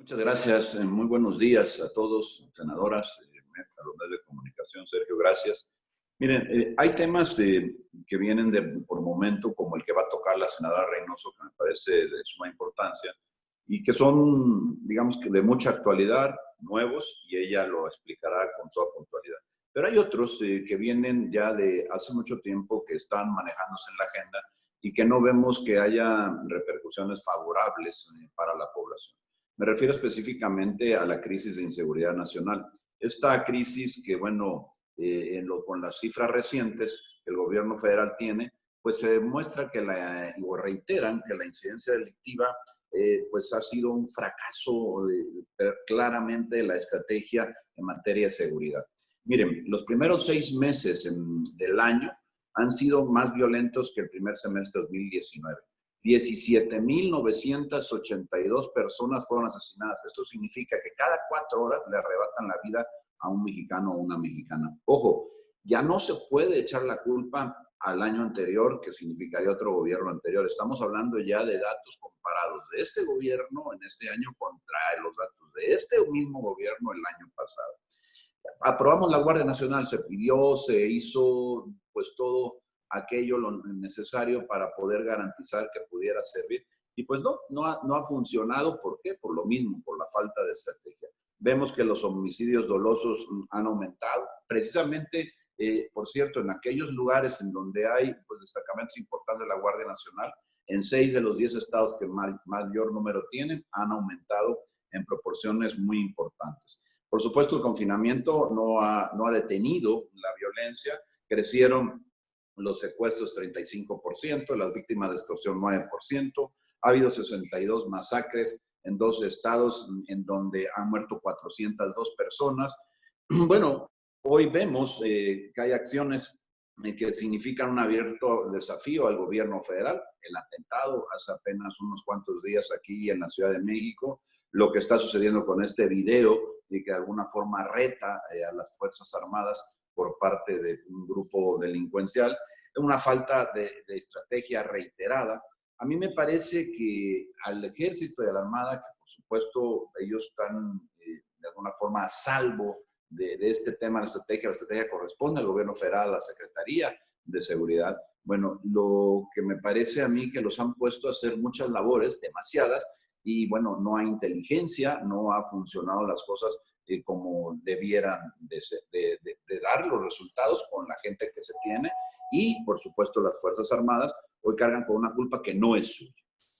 Muchas gracias. Muy buenos días a todos, senadoras, a los medios de comunicación. Sergio, gracias. Miren, hay temas que vienen por momento, como el que va a tocar la senadora Reynoso, que me parece de suma importancia, y que son, digamos que de mucha actualidad, nuevos, y ella lo explicará con toda puntualidad. Pero hay otros que vienen ya de hace mucho tiempo, que están manejándose en la agenda y que no vemos que haya repercusiones favorables para la población. Me refiero específicamente a la crisis de inseguridad nacional. Esta crisis que, bueno, con las cifras recientes que el gobierno federal tiene, pues se demuestra que o reiteran que la incidencia delictiva pues ha sido un fracaso claramente de la estrategia en materia de seguridad. Miren, los primeros 6 meses del año han sido más violentos que el primer semestre de 2019. 17.982 personas fueron asesinadas. Esto significa que cada 4 horas le arrebatan la vida a un mexicano o una mexicana. Ojo, ya no se puede echar la culpa al año anterior, que significaría otro gobierno anterior. Estamos hablando ya de datos comparados de este gobierno en este año contra los datos de este mismo gobierno el año pasado. Aprobamos la Guardia Nacional, se pidió, se hizo pues todo aquello lo necesario para poder garantizar que pudiera servir. Y pues no ha funcionado. ¿Por qué? Por lo mismo, por la falta de estrategia. Vemos que los homicidios dolosos han aumentado, precisamente, por cierto, en aquellos lugares en donde hay pues, destacamentos importantes de la Guardia Nacional, en 6 de los 10 estados que mayor número tienen, han aumentado en proporciones muy importantes. Por supuesto, el confinamiento no ha detenido la violencia. Crecieron los secuestros 35%, las víctimas de extorsión 9%. Ha habido 62 masacres en 2 estados en donde han muerto 402 personas. Bueno, hoy vemos que hay acciones que significan un abierto desafío al gobierno federal. El atentado hace apenas unos cuantos días aquí en la Ciudad de México, lo que está sucediendo con este video y que de alguna forma reta a las Fuerzas Armadas por parte de un grupo delincuencial, una falta de estrategia reiterada. A mí me parece que al Ejército y a la Armada, que por supuesto ellos están de alguna forma a salvo de este tema, la estrategia corresponde al gobierno federal, a la Secretaría de Seguridad. Bueno, lo que me parece a mí que los han puesto a hacer muchas labores, demasiadas, y bueno, no hay inteligencia, no ha funcionado las cosas como debieran de dar los resultados con la gente que se tiene. Y, por supuesto, las Fuerzas Armadas hoy cargan con una culpa que no es suya.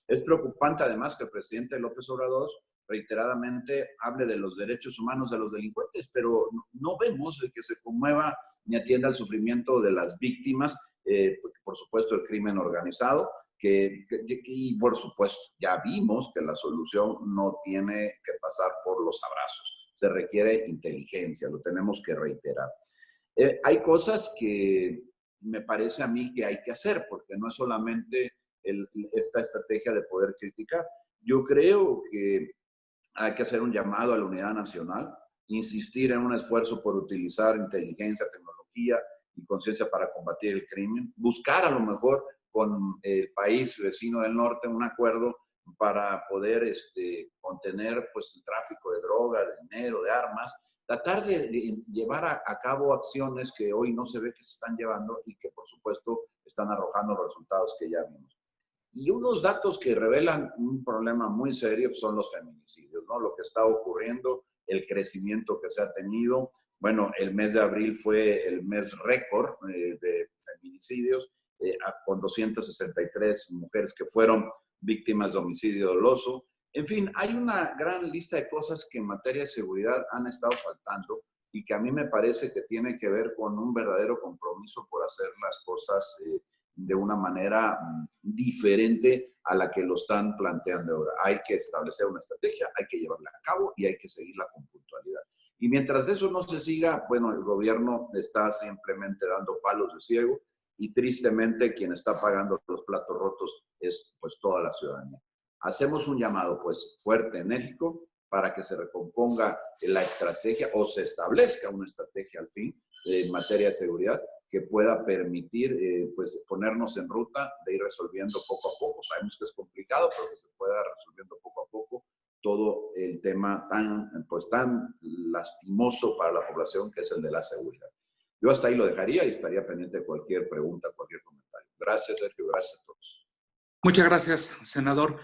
Es preocupante, además, que el presidente López Obrador reiteradamente hable de los derechos humanos de los delincuentes, pero no vemos que se conmueva ni atienda el sufrimiento de las víctimas, por supuesto, el crimen organizado, y por supuesto, ya vimos que la solución no tiene que pasar por los abrazos. Se requiere inteligencia, lo tenemos que reiterar. Hay cosas que me parece a mí que hay que hacer, porque no es solamente esta estrategia de poder criticar. Yo creo que hay que hacer un llamado a la unidad nacional, insistir en un esfuerzo por utilizar inteligencia, tecnología y conciencia para combatir el crimen, buscar a lo mejor con el país vecino del norte un acuerdo para poder contener pues, el tráfico de drogas, de dinero, de armas, tratar de llevar a cabo acciones que hoy no se ve que se están llevando y que por supuesto están arrojando los resultados que ya vimos. Y unos datos que revelan un problema muy serio son los feminicidios, ¿no? Lo que está ocurriendo, el crecimiento que se ha tenido. Bueno, el mes de abril fue el mes récord de feminicidios, con 263 mujeres que fueron víctimas de homicidio doloso. En fin, hay una gran lista de cosas que en materia de seguridad han estado faltando y que a mí me parece que tiene que ver con un verdadero compromiso por hacer las cosas de una manera diferente a la que lo están planteando ahora. Hay que establecer una estrategia, hay que llevarla a cabo y hay que seguirla con puntualidad. Y mientras eso no se siga, bueno, el gobierno está simplemente dando palos de ciego y tristemente quien está pagando los platos rotos es pues toda la ciudadanía. Hacemos un llamado pues fuerte, enérgico, para que se recomponga la estrategia o se establezca una estrategia al fin en materia de seguridad que pueda permitir pues ponernos en ruta de ir resolviendo poco a poco. Sabemos que es complicado, pero que se pueda resolviendo poco a poco todo el tema tan lastimoso para la población que es el de la seguridad. Yo hasta ahí lo dejaría y estaría pendiente de cualquier pregunta, cualquier comentario. Gracias, Sergio. Gracias a todos. Muchas gracias, senador.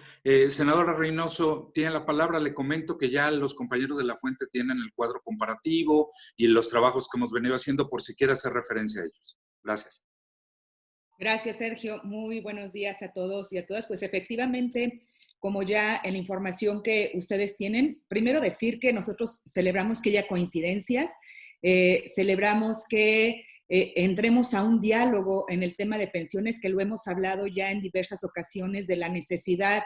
Senadora Reynoso, tiene la palabra. Le comento que ya los compañeros de La Fuente tienen el cuadro comparativo y los trabajos que hemos venido haciendo por si quiere hacer referencia a ellos. Gracias. Gracias, Sergio. Muy buenos días a todos y a todas. Pues efectivamente, como ya en la información que ustedes tienen, primero decir que nosotros celebramos que haya coincidencias, celebramos que entremos a un diálogo en el tema de pensiones, que lo hemos hablado ya en diversas ocasiones, de la necesidad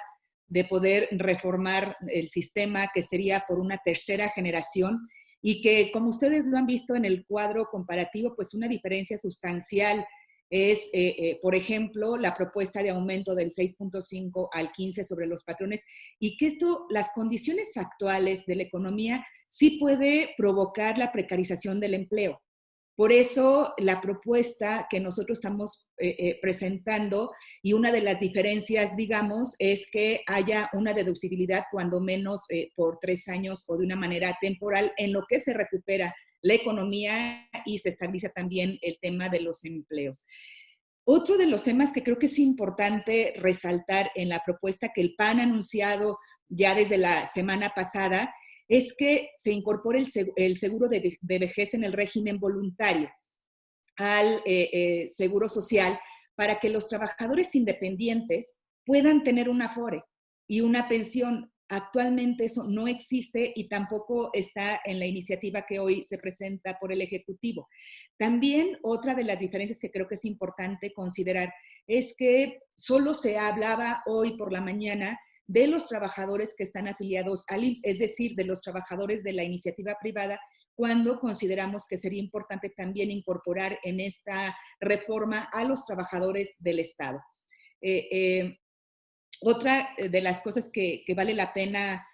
de poder reformar el sistema, que sería por una tercera generación, y que, como ustedes lo han visto en el cuadro comparativo, pues una diferencia sustancial es, por ejemplo, la propuesta de aumento del 6.5 al 15 sobre los patrones, y que esto, las condiciones actuales de la economía, sí puede provocar la precarización del empleo. Por eso la propuesta que nosotros estamos presentando, y una de las diferencias, digamos, es que haya una deducibilidad cuando menos por 3 años o de una manera temporal, en lo que se recupera la economía y se estabiliza también el tema de los empleos. Otro de los temas que creo que es importante resaltar en la propuesta que el PAN ha anunciado ya desde la semana pasada es que se incorpore el seguro de vejez en el régimen voluntario al seguro social, para que los trabajadores independientes puedan tener un Afore y una pensión. Actualmente eso no existe y tampoco está en la iniciativa que hoy se presenta por el Ejecutivo. También otra de las diferencias que creo que es importante considerar es que solo se hablaba hoy por la mañana de los trabajadores que están afiliados al IMSS, es decir, de los trabajadores de la iniciativa privada, cuando consideramos que sería importante también incorporar en esta reforma a los trabajadores del Estado. Otra de las cosas que vale la pena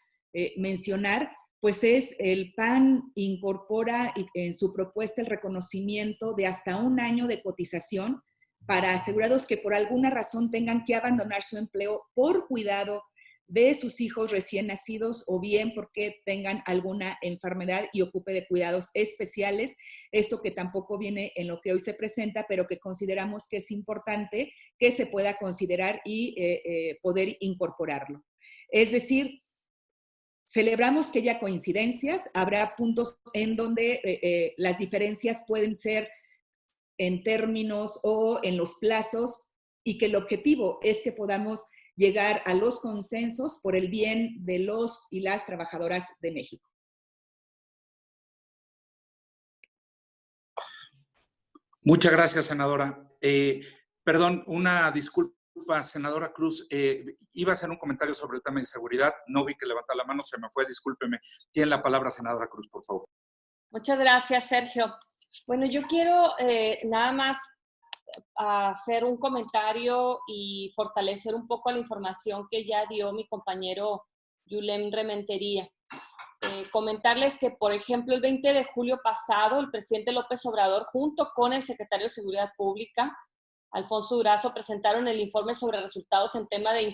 mencionar, pues es el PAN incorpora en su propuesta el reconocimiento de hasta 1 año de cotización para asegurados que por alguna razón tengan que abandonar su empleo por cuidado de sus hijos recién nacidos o bien porque tengan alguna enfermedad y ocupe de cuidados especiales. Esto que tampoco viene en lo que hoy se presenta, pero que consideramos que es importante que se pueda considerar y poder incorporarlo. Es decir, celebramos que haya coincidencias, habrá puntos en donde las diferencias pueden ser en términos o en los plazos, y que el objetivo es que podamos llegar a los consensos por el bien de los y las trabajadoras de México. Muchas gracias, senadora. Perdón, una disculpa, senadora Cruz. Iba a hacer un comentario sobre el tema de seguridad. No vi que levantara la mano, se me fue, discúlpeme. Tiene la palabra, senadora Cruz, por favor. Muchas gracias, Sergio. Bueno, yo quiero nada más hacer un comentario y fortalecer un poco la información que ya dio mi compañero Yulem Rementería. Comentarles que, por ejemplo, el 20 de julio pasado, el presidente López Obrador, junto con el secretario de Seguridad Pública, Alfonso Durazo, presentaron el informe sobre resultados en tema de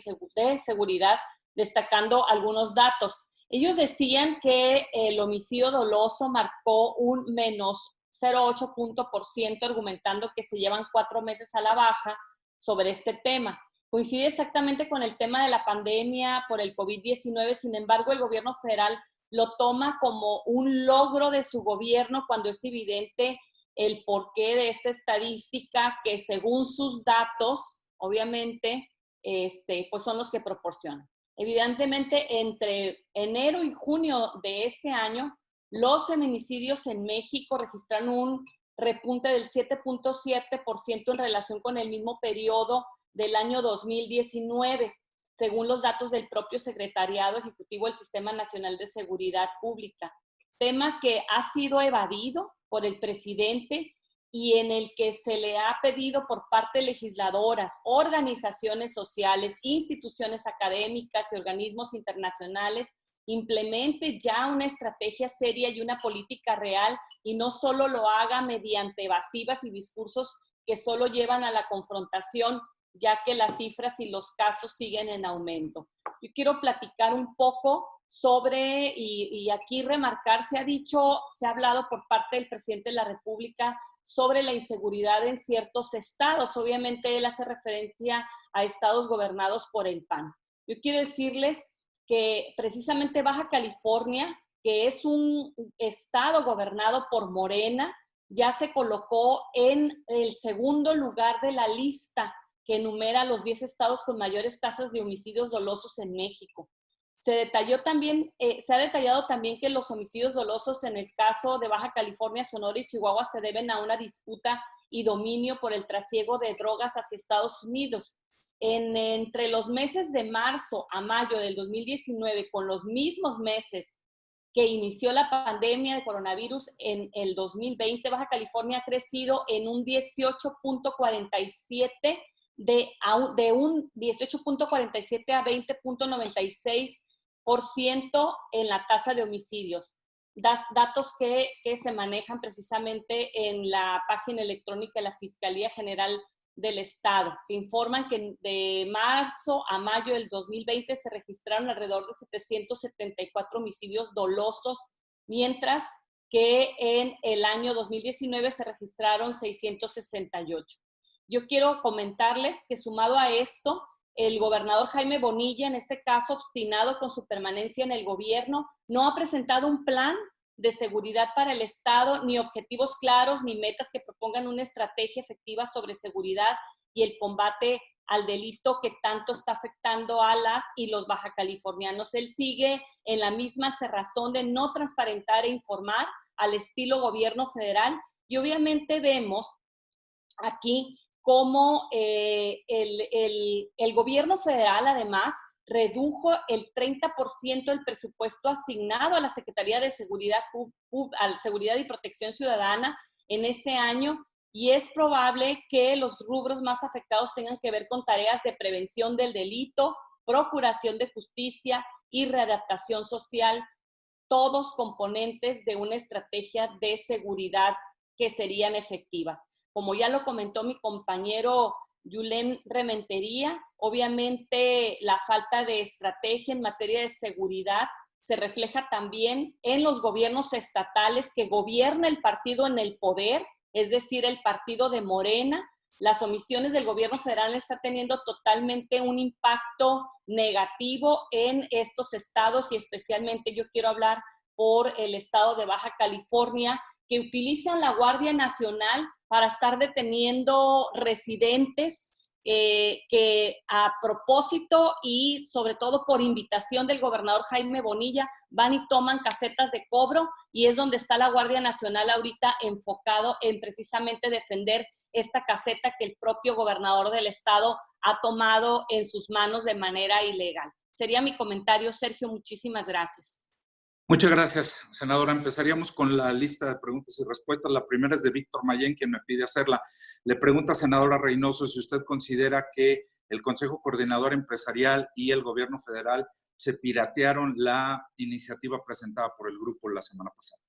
seguridad, destacando algunos datos. Ellos decían que el homicidio doloso marcó un menos 0,8%, argumentando que se llevan 4 meses a la baja sobre este tema. Coincide exactamente con el tema de la pandemia por el COVID-19, sin embargo, el gobierno federal lo toma como un logro de su gobierno cuando es evidente el porqué de esta estadística que, según sus datos, obviamente, pues son los que proporcionan. Evidentemente, entre enero y junio de este año, los feminicidios en México registraron un repunte del 7.7% en relación con el mismo periodo del año 2019, según los datos del propio Secretariado Ejecutivo del Sistema Nacional de Seguridad Pública. Tema que ha sido evadido por el presidente y en el que se le ha pedido por parte de legisladoras, organizaciones sociales, instituciones académicas y organismos internacionales implemente ya una estrategia seria y una política real, y no solo lo haga mediante evasivas y discursos que solo llevan a la confrontación, ya que las cifras y los casos siguen en aumento. Yo quiero platicar un poco sobre, y aquí remarcar, se ha hablado por parte del presidente de la República sobre la inseguridad en ciertos estados. Obviamente él hace referencia a estados gobernados por el PAN. Yo quiero decirles que precisamente Baja California, que es un estado gobernado por Morena, ya se colocó en el segundo lugar de la lista que enumera los 10 estados con mayores tasas de homicidios dolosos en México. Se ha detallado también que los homicidios dolosos en el caso de Baja California, Sonora y Chihuahua se deben a una disputa y dominio por el trasiego de drogas hacia Estados Unidos. Entre los meses de marzo a mayo del 2019, con los mismos meses que inició la pandemia de coronavirus en el 2020, Baja California ha crecido en un 18.47 de un 18.47 a 20.96% en la tasa de homicidios. Datos que se manejan precisamente en la página electrónica de la Fiscalía General del Estado, que informan que de marzo a mayo del 2020 se registraron alrededor de 774 homicidios dolosos, mientras que en el año 2019 se registraron 668. Yo quiero comentarles que sumado a esto, el gobernador Jaime Bonilla, en este caso obstinado con su permanencia en el gobierno, no ha presentado un plan de seguridad para el Estado, ni objetivos claros, ni metas que propongan una estrategia efectiva sobre seguridad y el combate al delito que tanto está afectando a las y los bajacalifornianos. Él sigue en la misma cerrazón de no transparentar e informar al estilo gobierno federal, y obviamente vemos aquí cómo el gobierno federal además redujo el 30% del presupuesto asignado a la Secretaría de Seguridad y Protección Ciudadana en este año, y es probable que los rubros más afectados tengan que ver con tareas de prevención del delito, procuración de justicia y readaptación social, todos componentes de una estrategia de seguridad que serían efectivas. Como ya lo comentó mi compañero Yulén Rementería, obviamente la falta de estrategia en materia de seguridad se refleja también en los gobiernos estatales que gobierna el partido en el poder, es decir, el partido de Morena. Las omisiones del gobierno federal están teniendo totalmente un impacto negativo en estos estados, y especialmente yo quiero hablar por el estado de Baja California, que utilizan la Guardia Nacional para estar deteniendo residentes que a propósito y sobre todo por invitación del gobernador Jaime Bonilla van y toman casetas de cobro, y es donde está la Guardia Nacional ahorita enfocado en precisamente defender esta caseta que el propio gobernador del estado ha tomado en sus manos de manera ilegal. Sería mi comentario, Sergio. Muchísimas gracias. Muchas gracias, senadora. Empezaríamos con la lista de preguntas y respuestas. La primera es de Víctor Mayén, quien me pide hacerla. Le pregunta, senadora Reynoso, si usted considera que el Consejo Coordinador Empresarial y el Gobierno Federal se piratearon la iniciativa presentada por el grupo la semana pasada.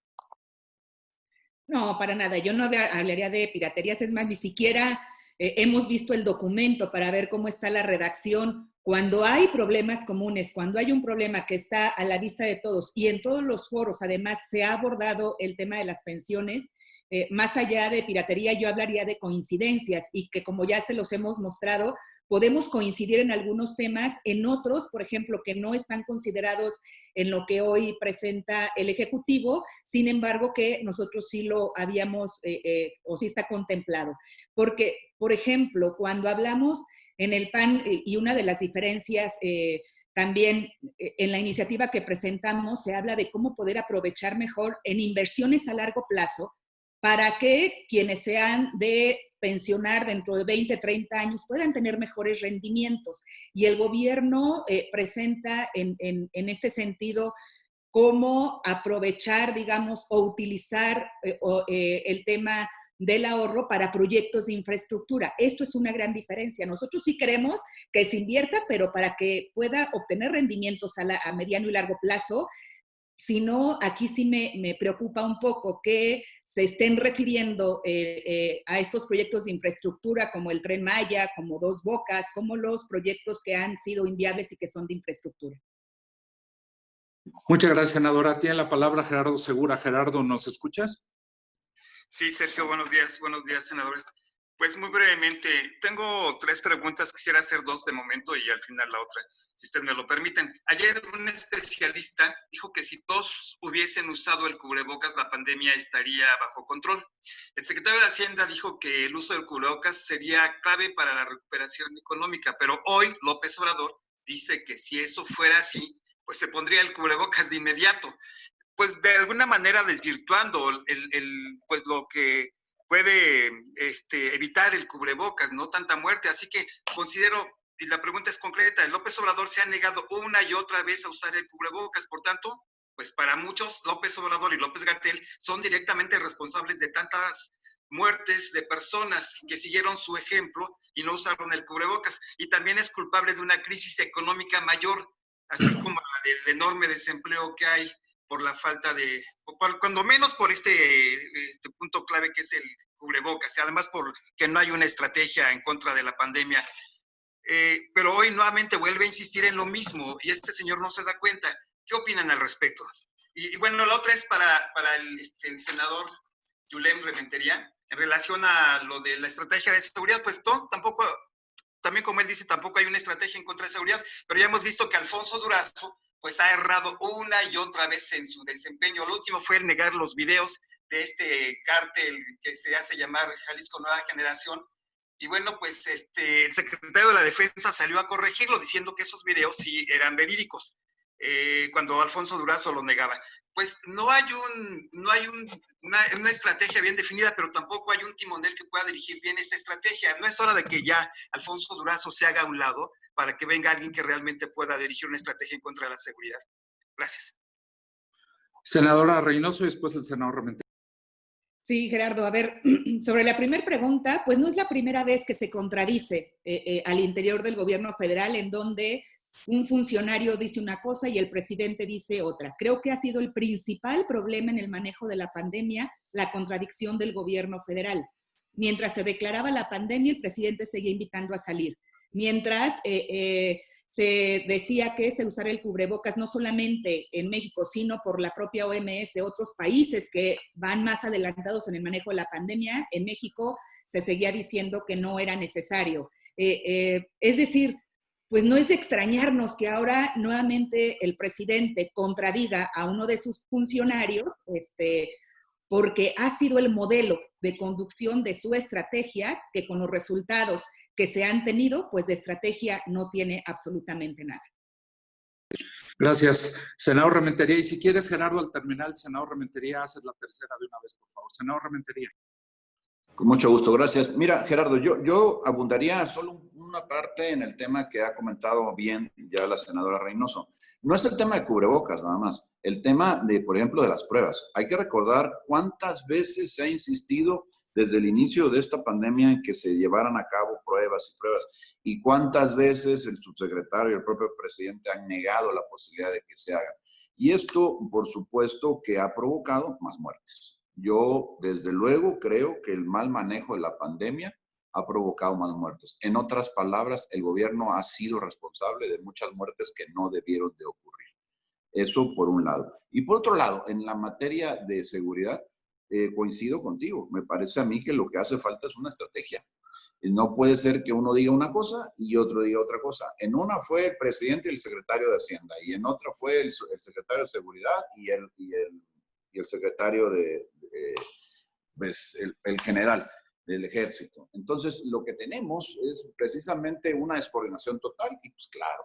No, para nada. Yo no hablaría de piraterías. Es más, ni siquiera hemos visto el documento para ver cómo está la redacción. Cuando hay problemas comunes, cuando hay un problema que está a la vista de todos, y en todos los foros además se ha abordado el tema de las pensiones, más allá de piratería yo hablaría de coincidencias, y que como ya se los hemos mostrado, podemos coincidir en algunos temas, en otros, por ejemplo, que no están considerados en lo que hoy presenta el Ejecutivo, sin embargo que nosotros sí lo habíamos, o sí está contemplado. Porque, por ejemplo, cuando hablamos en el PAN, y una de las diferencias también en la iniciativa que presentamos, se habla de cómo poder aprovechar mejor en inversiones a largo plazo para que quienes sean de pensionar dentro de 20, 30 años puedan tener mejores rendimientos. Y el gobierno presenta en este sentido cómo aprovechar, digamos, o utilizar el tema del ahorro para proyectos de infraestructura. Esto es una gran diferencia. Nosotros sí queremos que se invierta, pero para que pueda obtener rendimientos a mediano y largo plazo. Si no, aquí sí me preocupa un poco que se estén refiriendo a estos proyectos de infraestructura como el Tren Maya, como Dos Bocas, como los proyectos que han sido inviables y que son de infraestructura. Muchas gracias, senadora. Tiene la palabra Gerardo Segura. Gerardo, ¿nos escuchas? Sí, Sergio, buenos días, senadores. Pues muy brevemente, tengo 3 preguntas, quisiera hacer 2 de momento y al final la otra, si ustedes me lo permiten. Ayer un especialista dijo que si todos hubiesen usado el cubrebocas, la pandemia estaría bajo control. El secretario de Hacienda dijo que el uso del cubrebocas sería clave para la recuperación económica, pero hoy López Obrador dice que si eso fuera así, pues se pondría el cubrebocas de inmediato, pues de alguna manera desvirtuando pues lo que puede evitar el cubrebocas, no tanta muerte. Así que considero, y la pregunta es concreta, López Obrador se ha negado una y otra vez a usar el cubrebocas, por tanto, pues para muchos López Obrador y López-Gatell son directamente responsables de tantas muertes de personas que siguieron su ejemplo y no usaron el cubrebocas. Y también es culpable de una crisis económica mayor, así como la del enorme desempleo que hay por la falta de, cuando menos por este punto clave que es el cubrebocas, y además porque no hay una estrategia en contra de la pandemia. Pero hoy nuevamente vuelve a insistir en lo mismo y este señor no se da cuenta. ¿Qué opinan al respecto? Y bueno, la otra es para el senador Yulem Rementería, en relación a lo de la estrategia de seguridad, pues tampoco, también como él dice, tampoco hay una estrategia en contra de seguridad, pero ya hemos visto que Alfonso Durazo pues ha errado una y otra vez en su desempeño. Lo último fue el negar los videos de este cártel que se hace llamar Jalisco Nueva Generación. Y bueno, pues el secretario de la Defensa salió a corregirlo diciendo que esos videos sí eran verídicos, cuando Alfonso Durazo lo negaba. Pues no hay una estrategia bien definida, pero tampoco hay un timonel que pueda dirigir bien esta estrategia. No es hora de que ya Alfonso Durazo se haga a un lado para que venga alguien que realmente pueda dirigir una estrategia en contra de la seguridad. Gracias. Senadora Reynoso y después el senador Rementería. Sí, Gerardo, a ver, sobre la primera pregunta, pues no es la primera vez que se contradice al interior del gobierno federal en donde un funcionario dice una cosa y el presidente dice otra. Creo que ha sido el principal problema en el manejo de la pandemia, la contradicción del gobierno federal. Mientras se declaraba la pandemia, el presidente seguía invitando a salir. Mientras se decía que se usara el cubrebocas no solamente en México, sino por la propia OMS, otros países que van más adelantados en el manejo de la pandemia, en México se seguía diciendo que no era necesario. Es decir, pues no es de extrañarnos que ahora nuevamente el presidente contradiga a uno de sus funcionarios, porque ha sido el modelo de conducción de su estrategia, que con los resultados que se han tenido, pues de estrategia no tiene absolutamente nada. Gracias, senador Rementería. Y si quieres, Gerardo, al terminar, senador Rementería, haces la tercera de una vez, por favor. Senador Rementería. Con mucho gusto, gracias. Mira, Gerardo, yo abundaría solo una parte en el tema que ha comentado bien ya la senadora Reynoso. No es el tema de cubrebocas nada más, el tema de, por ejemplo, de las pruebas. Hay que recordar cuántas veces se ha insistido desde el inicio de esta pandemia en que se llevaran a cabo pruebas y pruebas, y cuántas veces el subsecretario y el propio presidente han negado la posibilidad de que se hagan. Y esto, por supuesto, que ha provocado más muertes. Yo, desde luego, creo que el mal manejo de la pandemia ha provocado más muertes. En otras palabras, el gobierno ha sido responsable de muchas muertes que no debieron de ocurrir. Eso por un lado. Y por otro lado, en la materia de seguridad, coincido contigo. Me parece a mí que lo que hace falta es una estrategia. No puede ser que uno diga una cosa y otro diga otra cosa. En una fue el presidente y el secretario de Hacienda, y en otra fue el secretario de Seguridad y el secretario pues, el general del ejército. Entonces, lo que tenemos es precisamente una descoordinación total y pues claro,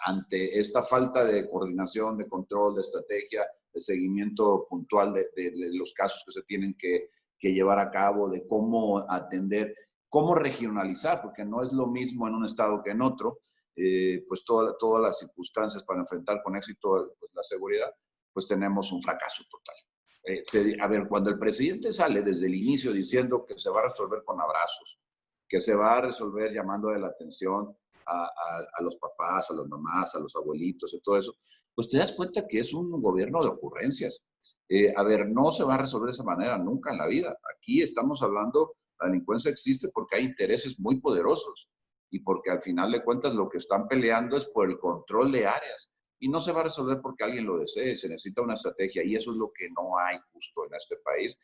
ante esta falta de coordinación, de control, de estrategia, de seguimiento puntual de los casos que se tienen que llevar a cabo, de cómo atender, cómo regionalizar, porque no es lo mismo en un estado que en otro, pues todas las circunstancias para enfrentar con éxito pues, la seguridad, pues tenemos un fracaso total. A ver, cuando el presidente sale desde el inicio diciendo que se va a resolver con abrazos, que se va a resolver llamando de la atención a los papás, a las mamás, a los abuelitos y todo eso, pues te das cuenta que es un gobierno de ocurrencias. A ver, no se va a resolver de esa manera nunca en la vida. Aquí estamos hablando, la delincuencia existe porque hay intereses muy poderosos y porque al final de cuentas lo que están peleando es por el control de áreas y no se va a resolver porque alguien lo desee, se necesita una estrategia y eso es lo que no hay justo en este país.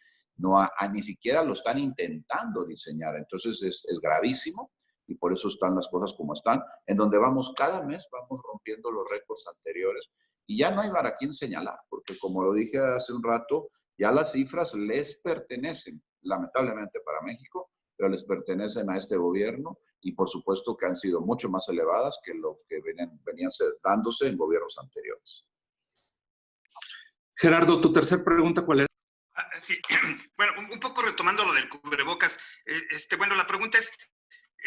Ni siquiera lo están intentando diseñar, entonces es gravísimo y por eso están las cosas como están, en donde vamos cada mes, vamos rompiendo los récords anteriores y ya no hay para quién señalar, porque como lo dije hace un rato, ya las cifras les pertenecen, lamentablemente para México, pero les pertenecen a este gobierno y por supuesto que han sido mucho más elevadas que lo que venían dándose en gobiernos anteriores. Gerardo, tu tercera pregunta, ¿cuál era? Sí, bueno, un poco retomando lo del cubrebocas, bueno, la pregunta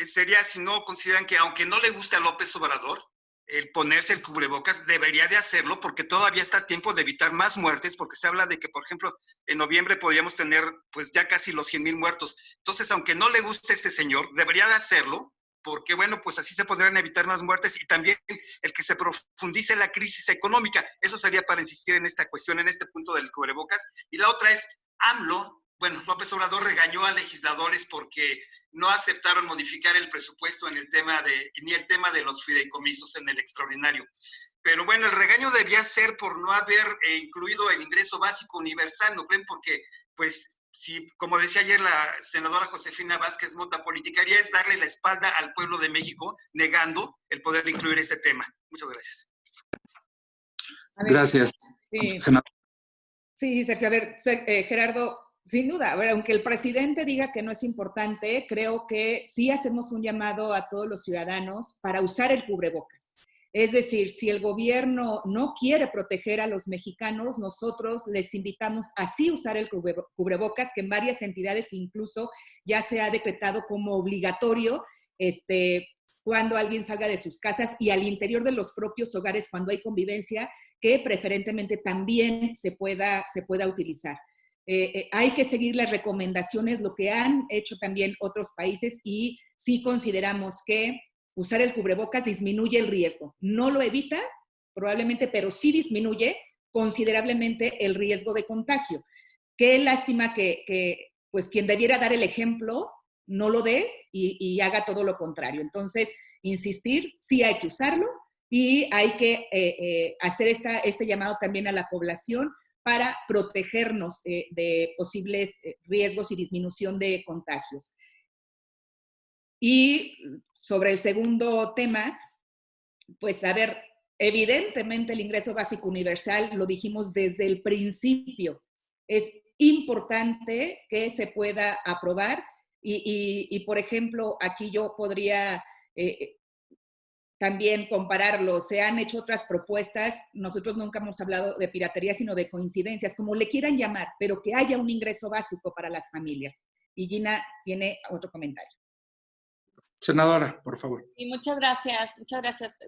sería si no consideran que aunque no le guste a López Obrador, el ponerse el cubrebocas debería de hacerlo porque todavía está a tiempo de evitar más muertes, porque se habla de que, por ejemplo, en noviembre podríamos tener pues ya casi los 100,000 muertos. Entonces, aunque no le guste a este señor, debería de hacerlo porque, bueno, pues así se podrían evitar más muertes y también el que se profundice la crisis económica. Eso sería para insistir en esta cuestión, en este punto del cubrebocas. Y la otra es, López Obrador regañó a legisladores porque no aceptaron modificar el presupuesto ni el tema de los fideicomisos en el extraordinario. Pero bueno, el regaño debía ser por no haber incluido el ingreso básico universal, ¿no creen? Porque, pues, si, como decía ayer la senadora Josefina Vázquez Mota, politicaría es darle la espalda al pueblo de México, negando el poder incluir este tema. Muchas gracias. Gracias. Sí, Sergio. A ver, Gerardo, sin duda, a ver, aunque el presidente diga que no es importante, creo que sí hacemos un llamado a todos los ciudadanos para usar el cubrebocas. Es decir, si el gobierno no quiere proteger a los mexicanos, nosotros les invitamos a sí usar el cubrebocas, que en varias entidades incluso ya se ha decretado como obligatorio cuando alguien salga de sus casas y al interior de los propios hogares cuando hay convivencia, que preferentemente también se pueda utilizar. Hay que seguir las recomendaciones, lo que han hecho también otros países y sí consideramos que usar el cubrebocas disminuye el riesgo. No lo evita, probablemente, pero sí disminuye considerablemente el riesgo de contagio. Qué lástima que pues quien debiera dar el ejemplo no lo dé y haga todo lo contrario. Entonces, insistir, sí hay que usarlo y hay que hacer este llamado también a la población para protegernos de posibles riesgos y disminución de contagios. Y sobre el segundo tema, pues a ver, evidentemente el ingreso básico universal, lo dijimos desde el principio, es importante que se pueda aprobar y por ejemplo, aquí yo podría también compararlo. Se han hecho otras propuestas, nosotros nunca hemos hablado de piratería, sino de coincidencias, como le quieran llamar, pero que haya un ingreso básico para las familias. Y Gina tiene otro comentario. Senadora, por favor. Y muchas gracias,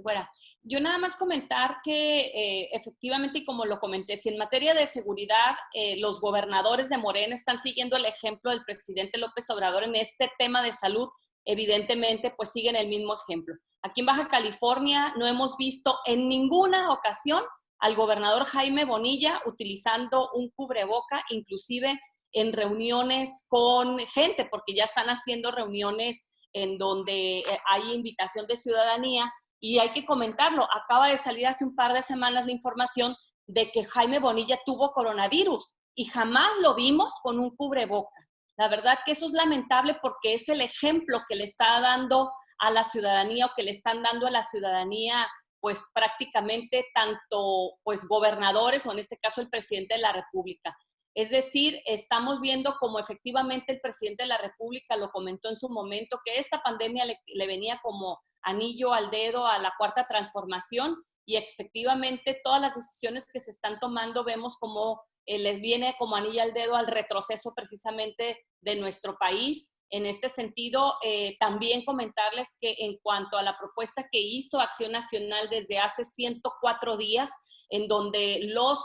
Güera. Yo nada más comentar que efectivamente, y como lo comenté, si en materia de seguridad los gobernadores de Morena están siguiendo el ejemplo del presidente López Obrador en este tema de salud, evidentemente pues siguen el mismo ejemplo. Aquí en Baja California no hemos visto en ninguna ocasión al gobernador Jaime Bonilla utilizando un cubreboca, inclusive en reuniones con gente, porque ya están haciendo reuniones en donde hay invitación de ciudadanía, y hay que comentarlo, acaba de salir hace un par de semanas la información de que Jaime Bonilla tuvo coronavirus y jamás lo vimos con un cubrebocas. La verdad que eso es lamentable porque es el ejemplo que le está dando a la ciudadanía o que le están dando a la ciudadanía pues prácticamente tanto pues gobernadores o en este caso el presidente de la República. Es decir, estamos viendo como efectivamente el presidente de la República lo comentó en su momento, que esta pandemia le venía como anillo al dedo a la cuarta transformación y efectivamente todas las decisiones que se están tomando vemos como les viene como anillo al dedo al retroceso precisamente de nuestro país. En este sentido, también comentarles que en cuanto a la propuesta que hizo Acción Nacional desde hace 104 días, en donde los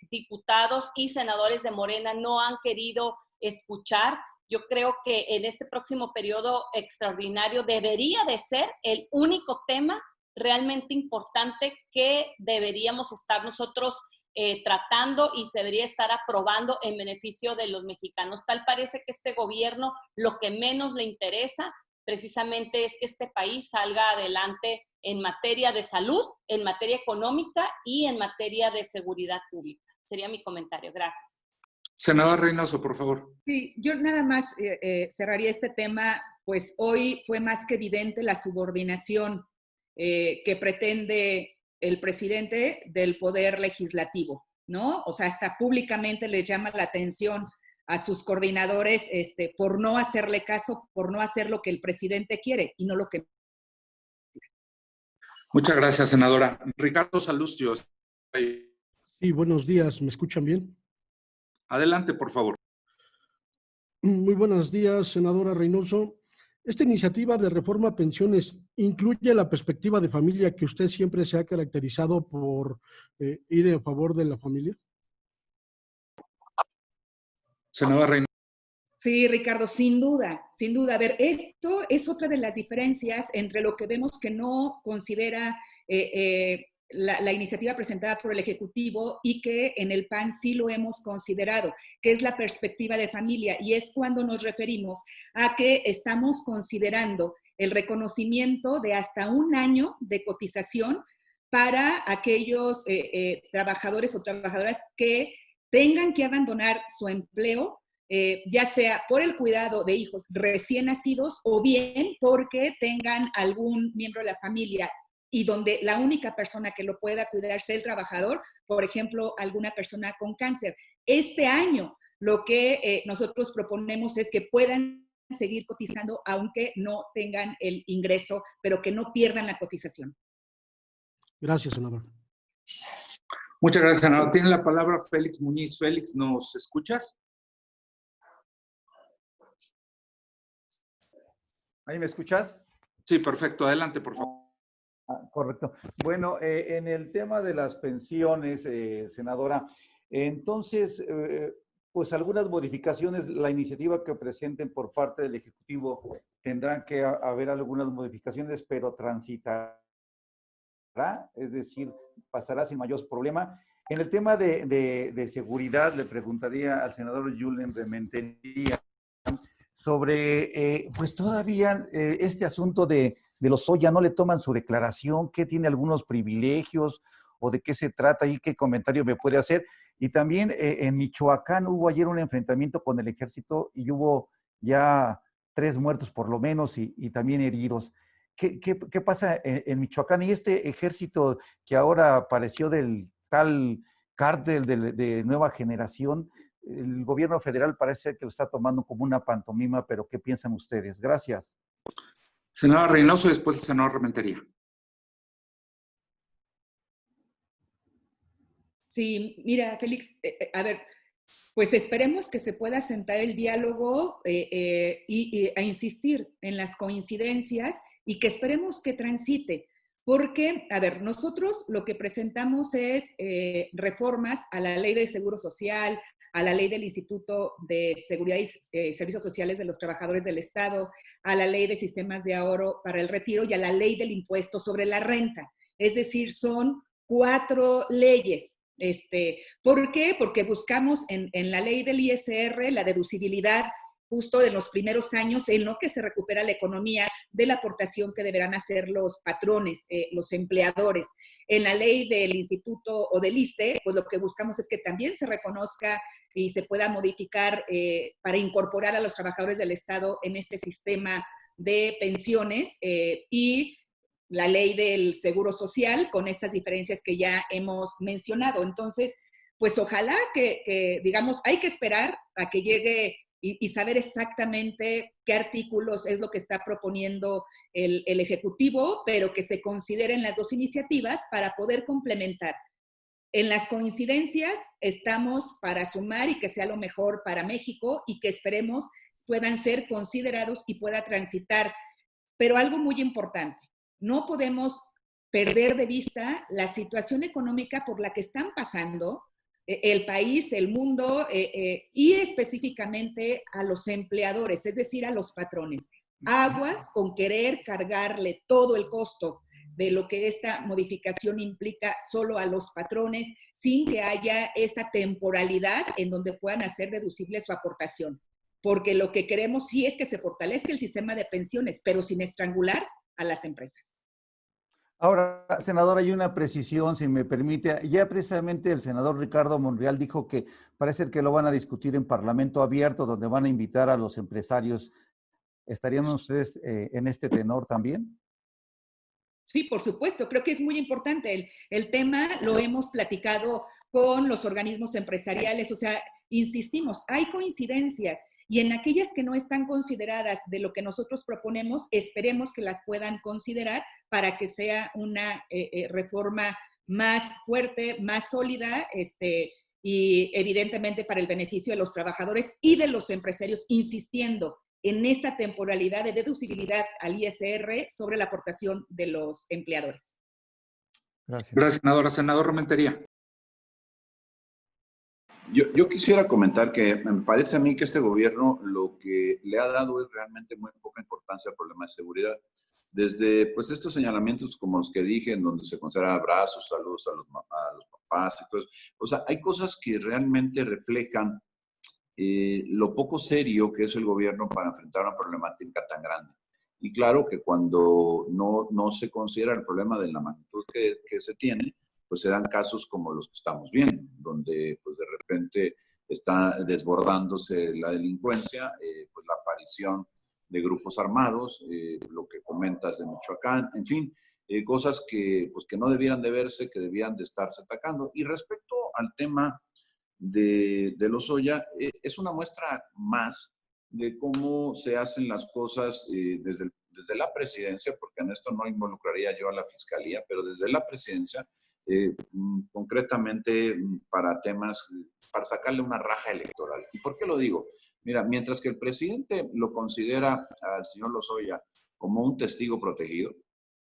diputados y senadores de Morena no han querido escuchar, yo creo que en este próximo periodo extraordinario debería de ser el único tema realmente importante que deberíamos estar nosotros tratando y se debería estar aprobando en beneficio de los mexicanos. Tal parece que este gobierno lo que menos le interesa precisamente es que este país salga adelante en materia de salud, en materia económica y en materia de seguridad pública. Sería mi comentario. Gracias. Senador Reynoso, por favor. Sí, yo nada más cerraría este tema, pues hoy fue más que evidente la subordinación que pretende el presidente del poder legislativo, ¿no? O sea, hasta públicamente le llama la atención a sus coordinadores por no hacerle caso, por no hacer lo que el presidente quiere y no lo que... Muchas gracias, senadora. Ricardo Salustio. Sí, buenos días. ¿Me escuchan bien? Adelante, por favor. Muy buenos días, senadora Reynoso. ¿Esta iniciativa de reforma a pensiones incluye la perspectiva de familia que usted siempre se ha caracterizado por ir en favor de la familia? Senadora Reynoso. Sí, Ricardo, sin duda, sin duda. A ver, esto es otra de las diferencias entre lo que vemos que no considera la iniciativa presentada por el Ejecutivo y que en el PAN sí lo hemos considerado, que es la perspectiva de familia, y es cuando nos referimos a que estamos considerando el reconocimiento de hasta un año de cotización para aquellos trabajadores o trabajadoras que tengan que abandonar su empleo, ya sea por el cuidado de hijos recién nacidos o bien porque tengan algún miembro de la familia y donde la única persona que lo pueda cuidar sea el trabajador, por ejemplo, alguna persona con cáncer. Este año lo que nosotros proponemos es que puedan seguir cotizando aunque no tengan el ingreso, pero que no pierdan la cotización. Gracias, senador. Muchas gracias, senador. Tiene la palabra Félix Muñiz. Félix, ¿nos escuchas? ¿Ahí me escuchas? Sí, perfecto. Adelante, por favor. Correcto. Bueno, en el tema de las pensiones, senadora, entonces, pues algunas modificaciones, la iniciativa que presenten por parte del Ejecutivo tendrán que haber algunas modificaciones, pero transitará, es decir, pasará sin mayor problema. En el tema de seguridad, le preguntaría al senador Julen Rementería sobre, pues todavía este asunto de los Oya no le toman su declaración, que tiene algunos privilegios o de qué se trata y qué comentario me puede hacer. Y también en Michoacán hubo ayer un enfrentamiento con el ejército y hubo ya 3 muertos por lo menos y también heridos. ¿Qué pasa en Michoacán? Y este ejército que ahora apareció del tal cártel de Nueva Generación, el gobierno federal parece que lo está tomando como una pantomima, pero ¿qué piensan ustedes? Gracias. Senador Reynoso, después el senador Rementería. Sí, mira, Félix, a ver, pues esperemos que se pueda sentar el diálogo a insistir en las coincidencias y que esperemos que transite. Porque, a ver, nosotros lo que presentamos es reformas a la Ley de Seguro Social, a la Ley del Instituto de Seguridad y Servicios Sociales de los Trabajadores del Estado, a la Ley de Sistemas de Ahorro para el Retiro y a la Ley del Impuesto sobre la Renta. Es decir, son 4 leyes. ¿Por qué? Porque buscamos en la ley del ISR la deducibilidad justo de los primeros años en lo que se recupera la economía de la aportación que deberán hacer los patrones, los empleadores. En la ley del Instituto o del ISSSTE, pues lo que buscamos es que también se reconozca y se pueda modificar para incorporar a los trabajadores del Estado en este sistema de pensiones y la ley del Seguro Social con estas diferencias que ya hemos mencionado. Entonces, pues ojalá que digamos, hay que esperar a que llegue y saber exactamente qué artículos es lo que está proponiendo el Ejecutivo, pero que se consideren las 2 iniciativas para poder complementar. En las coincidencias estamos para sumar y que sea lo mejor para México y que esperemos puedan ser considerados y pueda transitar. Pero algo muy importante, no podemos perder de vista la situación económica por la que están pasando el país, el mundo y específicamente a los empleadores, es decir, a los patrones. Aguas con querer cargarle todo el costo de lo que esta modificación implica solo a los patrones sin que haya esta temporalidad en donde puedan hacer deducible su aportación. Porque lo que queremos sí es que se fortalezca el sistema de pensiones, pero sin estrangular a las empresas. Ahora, senador, hay una precisión, si me permite. Ya precisamente el senador Ricardo Monreal dijo que parece que lo van a discutir en Parlamento Abierto, donde van a invitar a los empresarios. ¿Estarían ustedes en este tenor también? Sí, por supuesto, creo que es muy importante. El tema lo hemos platicado con los organismos empresariales, o sea, insistimos, hay coincidencias y en aquellas que no están consideradas de lo que nosotros proponemos, esperemos que las puedan considerar para que sea una reforma más fuerte, más sólida, y evidentemente para el beneficio de los trabajadores y de los empresarios, insistiendo en esta temporalidad de deducibilidad al ISR sobre la aportación de los empleadores. Gracias. Gracias, senadora. Senador Rementería. Yo quisiera comentar que me parece a mí que este gobierno lo que le ha dado es realmente muy poca importancia al problema de seguridad. Desde pues estos señalamientos como los que dije, en donde se considera abrazos, saludos a los papás y todo eso. O sea, hay cosas que realmente reflejan lo poco serio que es el gobierno para enfrentar una problemática tan grande. Y claro que cuando no se considera el problema de la magnitud que se tiene, pues se dan casos como los que estamos viendo, donde pues de repente está desbordándose la delincuencia, pues la aparición de grupos armados, lo que comentas de Michoacán, en fin, cosas que, pues, que no debieran de verse, que debían de estarse atacando. Y respecto al tema de Lozoya, es una muestra más de cómo se hacen las cosas desde la presidencia, porque en esto no involucraría yo a la fiscalía, pero desde la presidencia, concretamente para temas, para sacarle una raja electoral. ¿Y por qué lo digo? Mira, mientras que el presidente lo considera al señor Lozoya como un testigo protegido,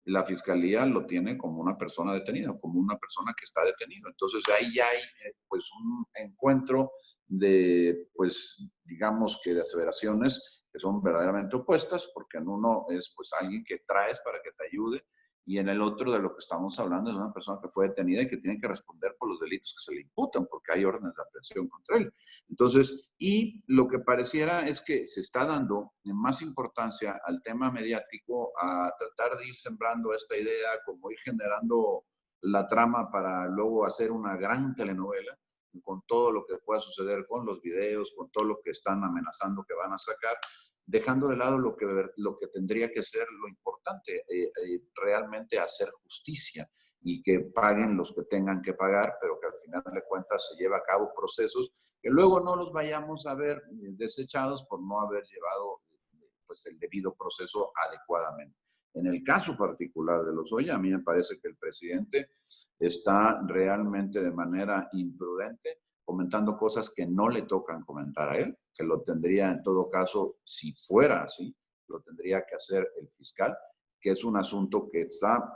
la fiscalía lo tiene como una persona detenida, como una persona que está detenido. Entonces ahí ya hay pues un encuentro de, pues digamos que de aseveraciones que son verdaderamente opuestas, porque en uno es pues alguien que traes para que te ayude, y en el otro de lo que estamos hablando es una persona que fue detenida y que tiene que responder por los delitos que se le imputan, porque hay órdenes de aprehensión contra él. Entonces, y lo que pareciera es que se está dando más importancia al tema mediático, a tratar de ir sembrando esta idea, como ir generando la trama para luego hacer una gran telenovela, con todo lo que pueda suceder con los videos, con todo lo que están amenazando que van a sacar, dejando de lado lo que tendría que ser lo importante, realmente hacer justicia y que paguen los que tengan que pagar, pero que al final de cuentas se lleve a cabo procesos que luego no los vayamos a ver desechados por no haber llevado pues, el debido proceso adecuadamente. En el caso particular de Lozoya, a mí me parece que el presidente está realmente de manera imprudente comentando cosas que no le tocan comentar a él, que lo tendría en todo caso, si fuera así, lo tendría que hacer el fiscal, que es un asunto que está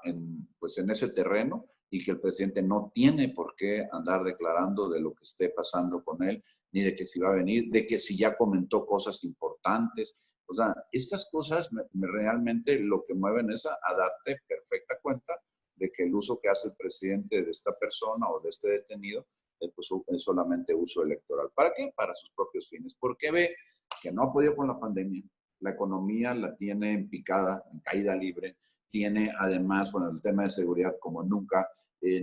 pues en ese terreno y que el presidente no tiene por qué andar declarando de lo que esté pasando con él, ni de que si va a venir, de que si ya comentó cosas importantes. O sea, estas cosas realmente lo que mueven es a darte perfecta cuenta de que el uso que hace el presidente de esta persona o de este detenido pues, es solamente uso electoral. ¿Para qué? Para sus propios fines. Porque ve que no ha podido con la pandemia, la economía la tiene en picada, en caída libre, tiene además, bueno, el tema de seguridad como nunca,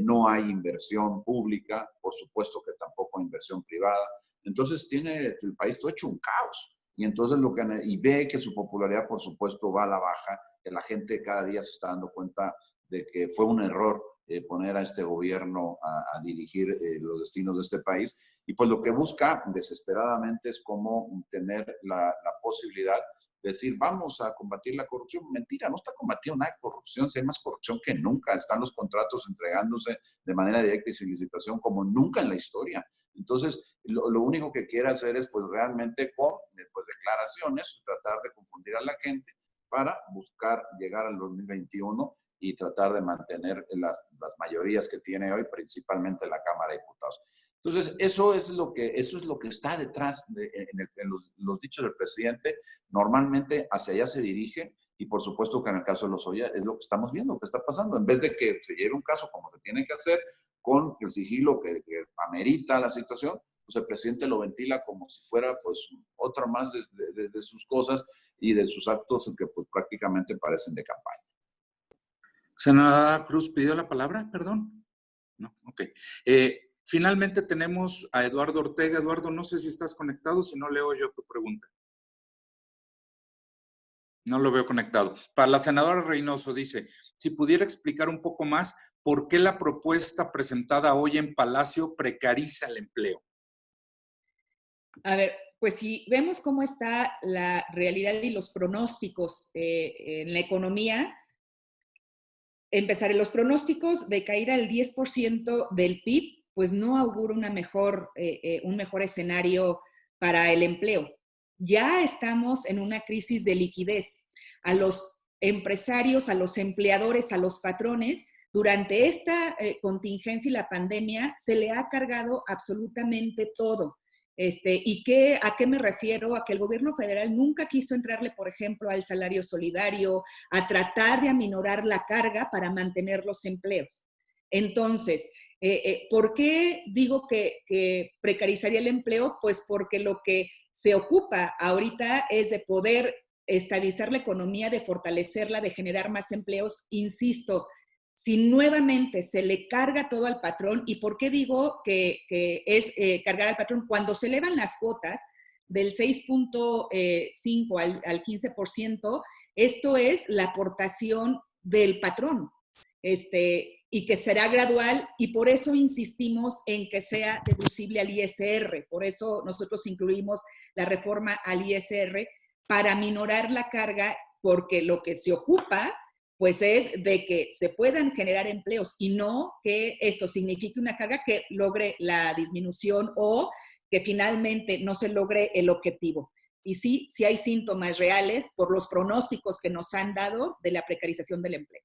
no hay inversión pública, por supuesto que tampoco hay inversión privada, entonces tiene el país todo hecho un caos. Y entonces y ve que su popularidad, por supuesto, va a la baja, que la gente cada día se está dando cuenta de que fue un error poner a este gobierno a dirigir los destinos de este país. Y pues lo que busca desesperadamente es cómo tener la posibilidad de decir, vamos a combatir la corrupción. Mentira, no está combatiendo nada de corrupción, si hay más corrupción que nunca. Están los contratos entregándose de manera directa y sin licitación como nunca en la historia. Entonces, lo único que quiere hacer es pues realmente con pues, declaraciones, tratar de confundir a la gente para buscar llegar al 2021 y tratar de mantener las mayorías que tiene hoy, principalmente la Cámara de Diputados. Entonces, eso es lo que está detrás en los dichos del presidente. Normalmente hacia allá se dirige y por supuesto que en el caso de Lozoya es lo que estamos viendo, lo que está pasando. En vez de que se lleve un caso como se tiene que hacer, con el sigilo que amerita la situación, pues el presidente lo ventila como si fuera pues otra más de sus cosas y de sus actos que pues prácticamente parecen de campaña. Senadora Cruz pidió la palabra, perdón. No, ok. Finalmente tenemos a Eduardo Ortega. Eduardo, no sé si estás conectado, si no leo yo tu pregunta. No lo veo conectado. Para la senadora Reynoso dice, si pudiera explicar un poco más por qué la propuesta presentada hoy en Palacio precariza el empleo. A ver, pues si vemos cómo está la realidad y los pronósticos en la economía, empezaré los pronósticos de caída del 10% del PIB, pues no augura un mejor escenario para el empleo. Ya estamos en una crisis de liquidez. A los empresarios, a los empleadores, a los patrones, durante esta contingencia y la pandemia, se le ha cargado absolutamente todo. ¿A qué me refiero? A que el gobierno federal nunca quiso entrarle, por ejemplo, al salario solidario, a tratar de aminorar la carga para mantener los empleos. Entonces, ¿por qué digo que precarizaría el empleo? Pues porque lo que se ocupa ahorita es de poder estabilizar la economía, de fortalecerla, de generar más empleos. Insisto, si nuevamente se le carga todo al patrón, ¿y por qué digo que es cargar al patrón? Cuando se elevan las cuotas del 6.5 al 15%, esto es la aportación del patrón, y que será gradual, y por eso insistimos en que sea deducible al ISR. Por eso nosotros incluimos la reforma al ISR para minorar la carga, porque lo que se ocupa pues es de que se puedan generar empleos y no que esto signifique una carga que logre la disminución o que finalmente no se logre el objetivo. Y sí hay síntomas reales por los pronósticos que nos han dado de la precarización del empleo.